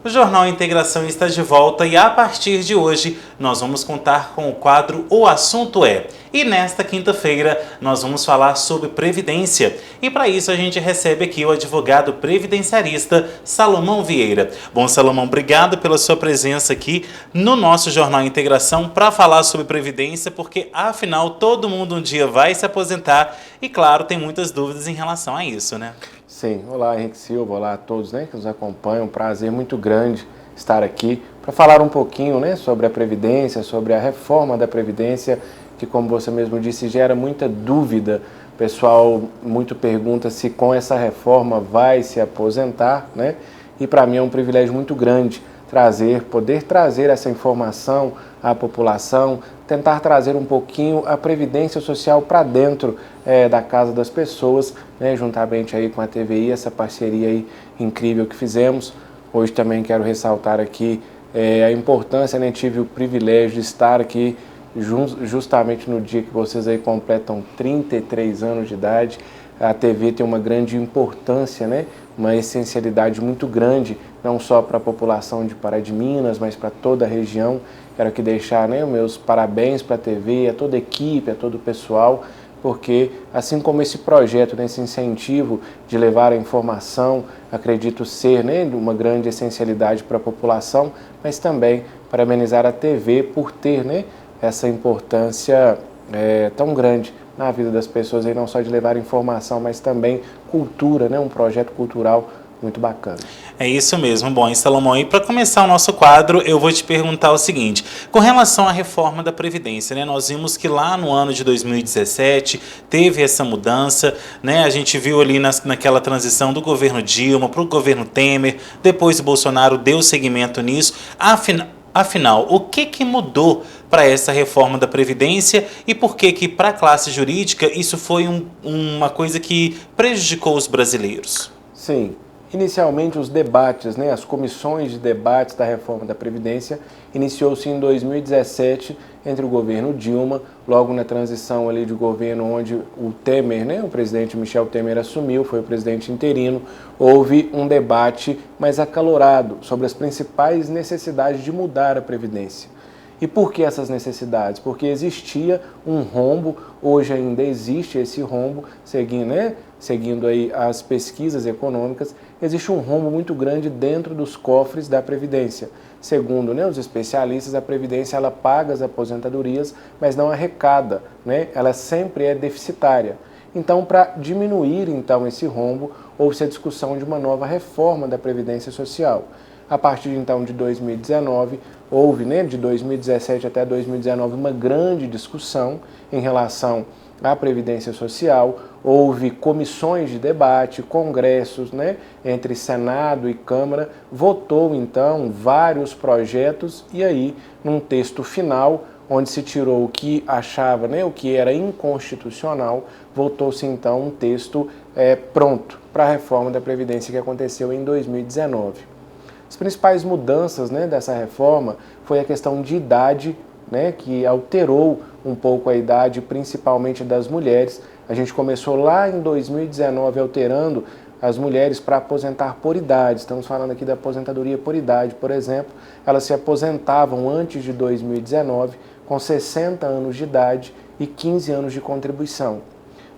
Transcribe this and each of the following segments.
O Jornal Integração está de volta e a partir de hoje nós vamos contar com o quadro O Assunto É. E nesta quinta-feira nós vamos falar sobre previdência. E para isso a gente recebe aqui o advogado previdenciarista Salomão Vieira. Bom, Salomão, obrigado pela sua presença aqui no nosso Jornal Integração para falar sobre previdência, porque afinal todo mundo um dia vai se aposentar e claro, tem muitas dúvidas em relação a isso, né? Sim, olá Henrique Silva, olá a todos, que nos acompanham, um prazer muito grande estar aqui para falar um pouquinho, sobre a Previdência, sobre a reforma da Previdência, que como você mesmo disse, gera muita dúvida. O pessoal muito pergunta se com essa reforma vai se aposentar, E para mim é um privilégio muito grande poder trazer essa informação à população, tentar trazer um pouquinho a Previdência Social para dentro da casa das pessoas, juntamente aí com a TVI, essa parceria aí incrível que fizemos. Hoje também quero ressaltar aqui a importância, tive o privilégio de estar aqui justamente no dia que vocês aí completam 33 anos de idade. A TV tem uma grande importância, uma essencialidade muito grande, não só para a população de Pará de Minas, mas para toda a região. Quero aqui deixar os meus parabéns para a TV, a toda a equipe, a todo o pessoal, porque assim como esse projeto, esse incentivo de levar a informação, acredito ser uma grande essencialidade para a população, mas também parabenizar a TV por ter essa importância tão grande na vida das pessoas, não só de levar informação, mas também cultura, um projeto cultural muito bacana. É isso mesmo. Bom, e Salomão, e para começar o nosso quadro, eu vou te perguntar o seguinte, com relação à reforma da Previdência, nós vimos que lá no ano de 2017 teve essa mudança, a gente viu ali naquela transição do governo Dilma para o governo Temer, depois o Bolsonaro deu seguimento nisso. Afinal, o que mudou para essa reforma da Previdência e por que para a classe jurídica isso foi uma coisa que prejudicou os brasileiros? Sim, inicialmente os debates, as comissões de debates da reforma da Previdência iniciou-se em 2017 entre o governo Dilma, logo na transição ali de governo onde o Temer, o presidente Michel Temer assumiu, foi o presidente interino, houve um debate mais acalorado sobre as principais necessidades de mudar a Previdência. E por que essas necessidades? Porque existia um rombo, hoje ainda existe esse rombo, seguindo aí as pesquisas econômicas, existe um rombo muito grande dentro dos cofres da Previdência. Segundo os especialistas, a Previdência ela paga as aposentadorias, mas não arrecada, ela sempre é deficitária. Então, para diminuir esse rombo, houve-se a discussão de uma nova reforma da Previdência Social. A partir então de 2019, houve de 2017 até 2019 uma grande discussão em relação à Previdência Social, houve comissões de debate, congressos, entre Senado e Câmara, votou então vários projetos e aí num texto final, onde se tirou o que achava, o que era inconstitucional, votou-se então um texto pronto para a reforma da Previdência que aconteceu em 2019. As principais mudanças dessa reforma foi a questão de idade, que alterou um pouco a idade, principalmente das mulheres. A gente começou lá em 2019 alterando as mulheres para aposentar por idade. Estamos falando aqui da aposentadoria por idade, por exemplo. Elas se aposentavam antes de 2019 com 60 anos de idade e 15 anos de contribuição.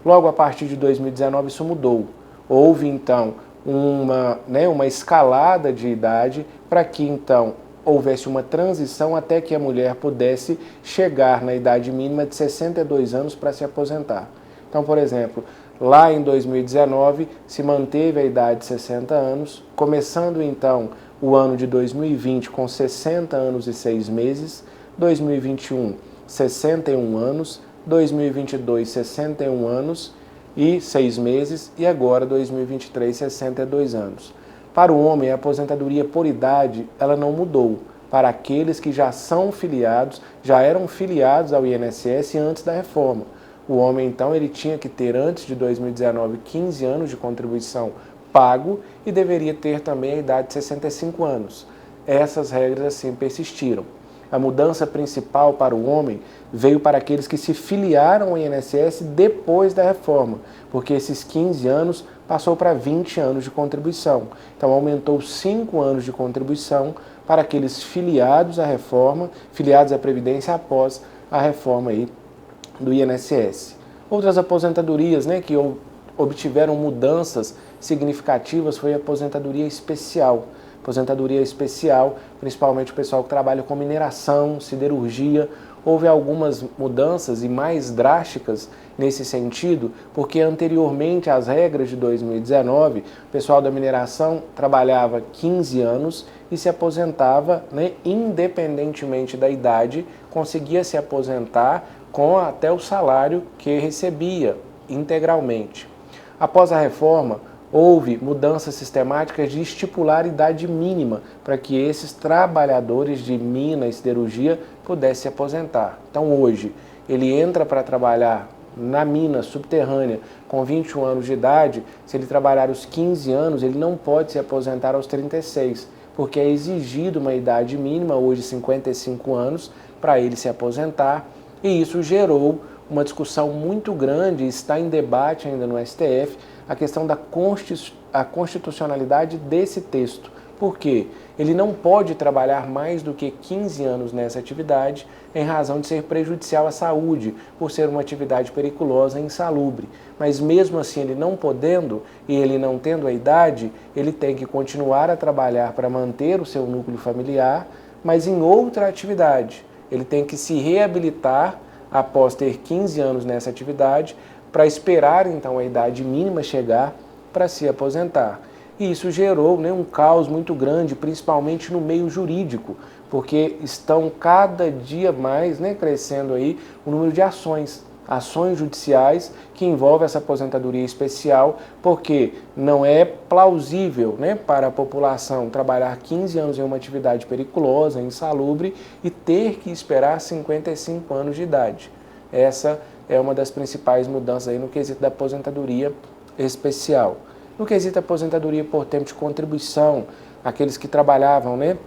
Logo a partir de 2019 isso mudou. Houve então uma escalada de idade para que então houvesse uma transição até que a mulher pudesse chegar na idade mínima de 62 anos para se aposentar. Então, por exemplo, lá em 2019 se manteve a idade de 60 anos, começando então o ano de 2020 com 60 anos e 6 meses, 2021 61 anos, 2022 61 anos e 6 meses e agora 2023 62 anos. Para o homem, a aposentadoria por idade ela não mudou. Para aqueles que já são filiados, já eram filiados ao INSS antes da reforma. O homem, então, ele tinha que ter, antes de 2019, 15 anos de contribuição pago e deveria ter também a idade de 65 anos. Essas regras, assim, persistiram. A mudança principal para o homem veio para aqueles que se filiaram ao INSS depois da reforma, porque esses 15 anos passou para 20 anos de contribuição. Então aumentou 5 anos de contribuição para aqueles filiados à reforma, filiados à Previdência após a reforma aí do INSS. Outras aposentadorias, né, que obtiveram mudanças significativas foi a aposentadoria especial. Aposentadoria especial, principalmente o pessoal que trabalha com mineração, siderurgia. Houve algumas mudanças e mais drásticas nesse sentido, porque anteriormente às regras de 2019, o pessoal da mineração trabalhava 15 anos e se aposentava, né, independentemente da idade, conseguia se aposentar com até o salário que recebia integralmente. Após a reforma, houve mudanças sistemáticas de estipular idade mínima para que esses trabalhadores de mina e siderurgia pudessem se aposentar. Então hoje, ele entra para trabalhar na mina subterrânea com 21 anos de idade, se ele trabalhar os 15 anos, ele não pode se aposentar aos 36, porque é exigido uma idade mínima, hoje 55 anos, para ele se aposentar, e isso gerou uma discussão muito grande, está em debate ainda no STF, a questão da constitucionalidade desse texto. Por quê? Ele não pode trabalhar mais do que 15 anos nessa atividade em razão de ser prejudicial à saúde, por ser uma atividade periculosa e insalubre. Mas mesmo assim, ele não podendo e ele não tendo a idade, ele tem que continuar a trabalhar para manter o seu núcleo familiar, mas em outra atividade. Ele tem que se reabilitar após ter 15 anos nessa atividade, para esperar então a idade mínima chegar para se aposentar. E isso gerou, né, um caos muito grande, principalmente no meio jurídico, porque estão cada dia mais, né, crescendo aí o número de ações judiciais que envolvem essa aposentadoria especial, porque não é plausível, né, para a população trabalhar 15 anos em uma atividade periculosa, insalubre e ter que esperar 55 anos de idade. Essa é uma das principais mudanças aí no quesito da aposentadoria especial. No quesito da aposentadoria por tempo de contribuição, aqueles que trabalhavam, né,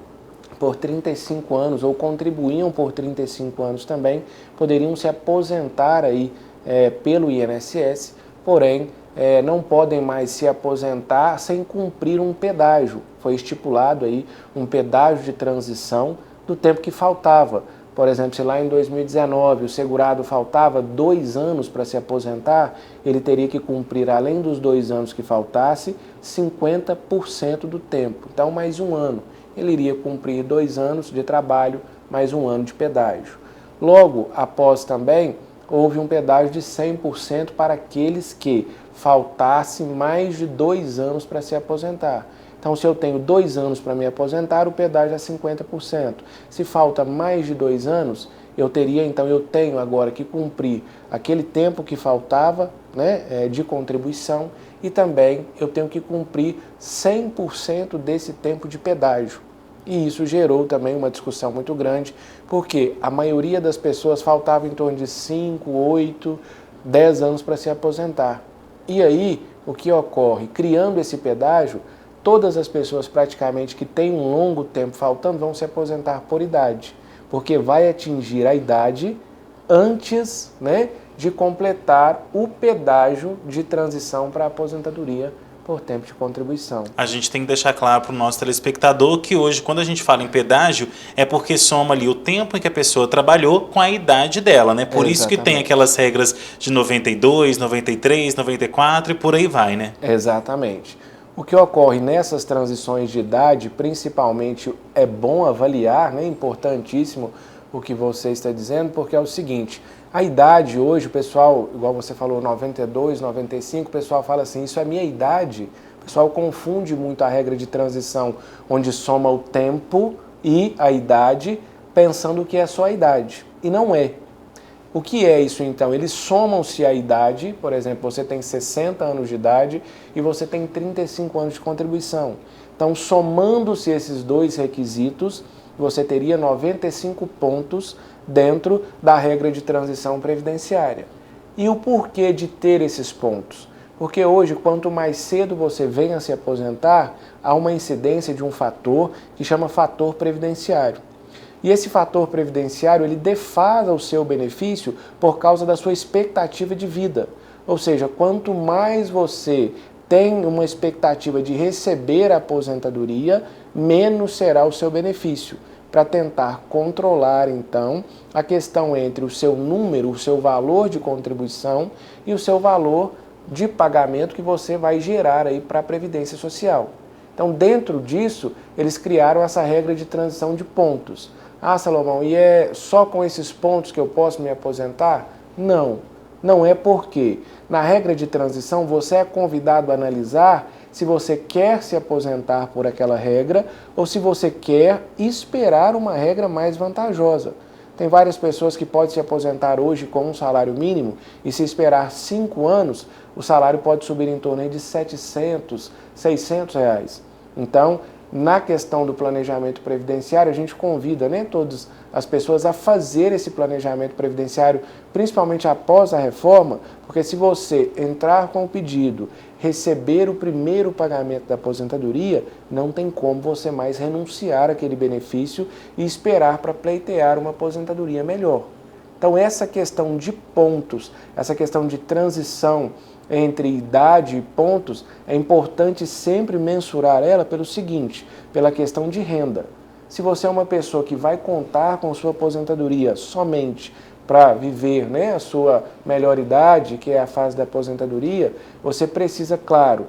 por 35 anos ou contribuíam por 35 anos também, poderiam se aposentar aí pelo INSS, porém não podem mais se aposentar sem cumprir um pedágio. Foi estipulado aí um pedágio de transição do tempo que faltava. Por exemplo, se lá em 2019 o segurado faltava 2 anos para se aposentar, ele teria que cumprir, além dos 2 anos que faltasse, 50% do tempo. Então, mais 1 ano. Ele iria cumprir 2 anos de trabalho, mais 1 ano de pedágio. Logo após também, houve um pedágio de 100% para aqueles que faltasse mais de 2 anos para se aposentar. Então, se eu tenho 2 anos para me aposentar, o pedágio é 50%. Se falta mais de 2 anos, eu tenho agora que cumprir aquele tempo que faltava, né, de contribuição, e também eu tenho que cumprir 100% desse tempo de pedágio. E isso gerou também uma discussão muito grande, porque a maioria das pessoas faltava em torno de 5, 8, 10 anos para se aposentar. E aí, o que ocorre? Criando esse pedágio, todas as pessoas praticamente que têm um longo tempo faltando vão se aposentar por idade, porque vai atingir a idade antes, né, de completar o pedágio de transição para a aposentadoria por tempo de contribuição. A gente tem que deixar claro para o nosso telespectador que hoje, quando a gente fala em pedágio, é porque soma ali o tempo em que a pessoa trabalhou com a idade dela, né? Por isso que tem aquelas regras de 92, 93, 94 e por aí vai, né? Exatamente. O que ocorre nessas transições de idade, principalmente, é bom avaliar, né? Importantíssimo o que você está dizendo, porque é o seguinte, a idade hoje, o pessoal, igual você falou, 92, 95, o pessoal fala assim, isso é minha idade. O pessoal confunde muito a regra de transição, onde soma o tempo e a idade, pensando que é só a idade. E não é. O que é isso então? Eles somam-se a idade, por exemplo, você tem 60 anos de idade e você tem 35 anos de contribuição. Então, somando-se esses dois requisitos, você teria 95 pontos dentro da regra de transição previdenciária. E o porquê de ter esses pontos? Porque hoje, quanto mais cedo você vem a se aposentar, há uma incidência de um fator que chama fator previdenciário. E esse fator previdenciário, ele defasa o seu benefício por causa da sua expectativa de vida. Ou seja, quanto mais você tem uma expectativa de receber a aposentadoria, menos será o seu benefício, para tentar controlar, então, a questão entre o seu número, o seu valor de contribuição e o seu valor de pagamento que você vai gerar aí para a Previdência Social. Então, dentro disso, eles criaram essa regra de transição de pontos. Ah, Salomão, e é só com esses pontos que eu posso me aposentar? Não. Não é porque na regra de transição você é convidado a analisar se você quer se aposentar por aquela regra ou se você quer esperar uma regra mais vantajosa. Tem várias pessoas que podem se aposentar hoje com um salário mínimo e se esperar 5 anos, o salário pode subir em torno de 700, 600 reais. Então, na questão do planejamento previdenciário, a gente convida todas as pessoas a fazer esse planejamento previdenciário, principalmente após a reforma, porque se você entrar com o pedido, receber o primeiro pagamento da aposentadoria, não tem como você mais renunciar àquele benefício e esperar para pleitear uma aposentadoria melhor. Então essa questão de pontos, essa questão de transição entre idade e pontos, é importante sempre mensurar ela pelo seguinte, pela questão de renda. Se você é uma pessoa que vai contar com sua aposentadoria somente para viver a sua melhor idade, que é a fase da aposentadoria, você precisa, claro,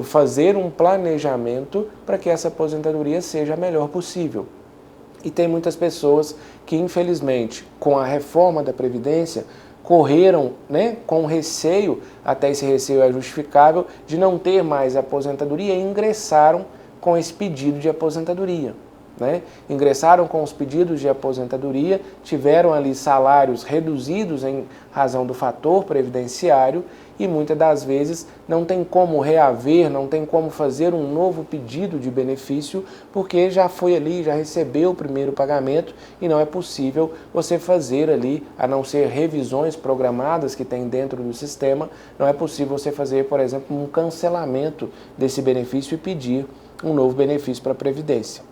fazer um planejamento para que essa aposentadoria seja a melhor possível. E tem muitas pessoas que, infelizmente, com a reforma da Previdência, correram com receio, até esse receio é justificável, de não ter mais aposentadoria e ingressaram com esse pedido de aposentadoria. Ingressaram com os pedidos de aposentadoria, tiveram ali salários reduzidos em razão do fator previdenciário e muitas das vezes não tem como reaver, não tem como fazer um novo pedido de benefício porque já foi ali, já recebeu o primeiro pagamento e não é possível você fazer ali, a não ser revisões programadas que tem dentro do sistema, não é possível você fazer, por exemplo, um cancelamento desse benefício e pedir um novo benefício para a Previdência.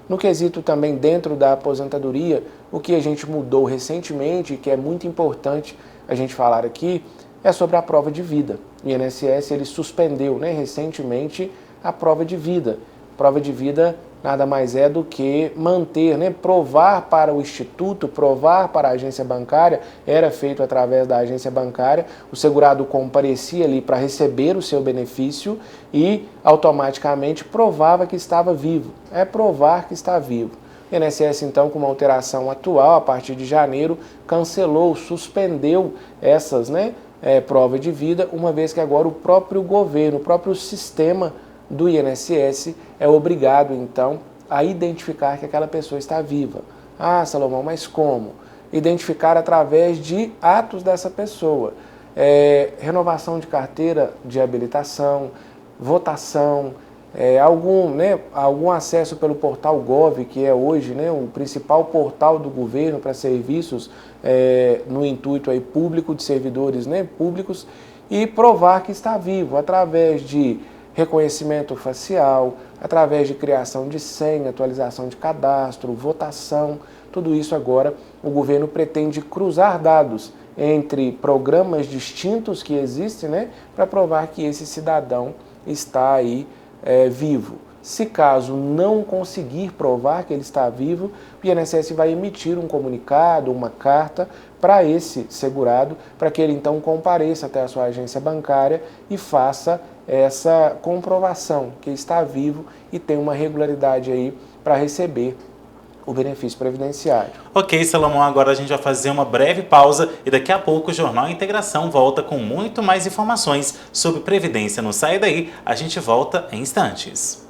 No quesito também dentro da aposentadoria, o que a gente mudou recentemente e que é muito importante a gente falar aqui é sobre a prova de vida. O INSS ele suspendeu recentemente a prova de vida. Prova de vida nada mais é do que manter, provar para o instituto, provar para a agência bancária, era feito através da agência bancária, o segurado comparecia ali para receber o seu benefício e automaticamente provava que estava vivo. É provar que está vivo. O INSS, então, com uma alteração atual, a partir de janeiro, cancelou, suspendeu essas provas de vida, uma vez que agora o próprio governo, o próprio sistema do INSS é obrigado, então, a identificar que aquela pessoa está viva. Ah, Salomão, mas como? Identificar através de atos dessa pessoa. Renovação de carteira de habilitação, votação, algum acesso pelo portal Gov, que é hoje o principal portal do governo para serviços no intuito aí, público de servidores públicos, e provar que está vivo através de reconhecimento facial, através de criação de senha, atualização de cadastro, votação, tudo isso agora o governo pretende cruzar dados entre programas distintos que existem, para provar que esse cidadão está aí vivo. Se caso não conseguir provar que ele está vivo, o INSS vai emitir um comunicado, uma carta para esse segurado, para que ele então compareça até a sua agência bancária e faça essa comprovação que está vivo e tem uma regularidade aí para receber o benefício previdenciário. Ok, Salomão, agora a gente vai fazer uma breve pausa e daqui a pouco o Jornal Integração volta com muito mais informações sobre Previdência. Não sai daí, a gente volta em instantes.